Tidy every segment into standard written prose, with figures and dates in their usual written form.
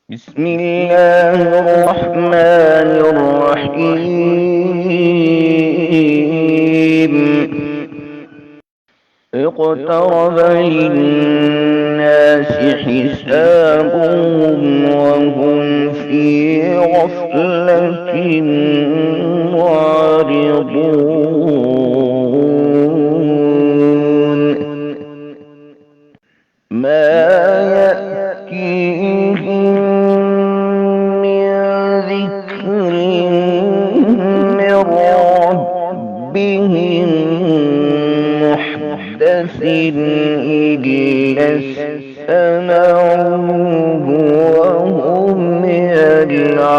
بسم الله الرحمن الرحيم. اقترب للناس حسابهم وهم في غفلة معرضون. ما يأتيهم من ذكر من ربهم محدث إلا استمعوه وهم يلعبون.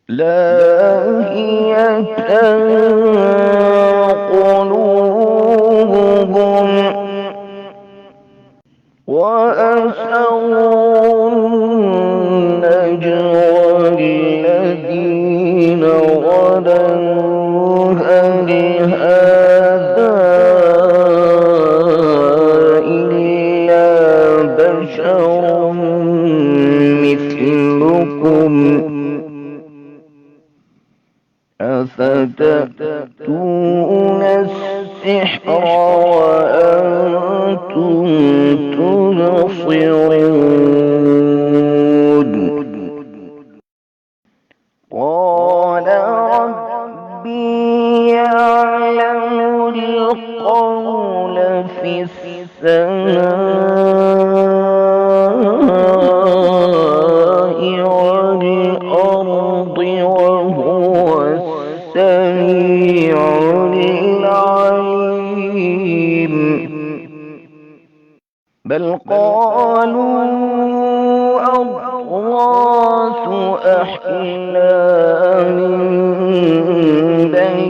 لاهية قلوبهم وأسروا النجوى الذين ظلموا هل هذا إلا بشر مثلكم أفتأتون السحر وأنتم تبصرون. قال ربي يعلم القول في السماء والأرض وهو السميع العليم. بل قالوا أضغاث أحلام بل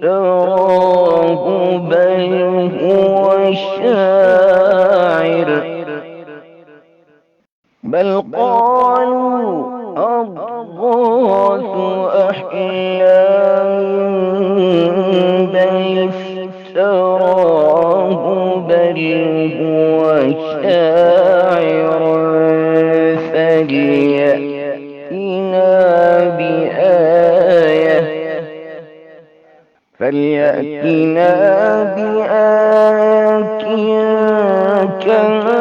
افتراه بل هو شاعر. بل قالوا أضغاث أحلام بل افتراه بل هو شاعر فليأتنا بآية كما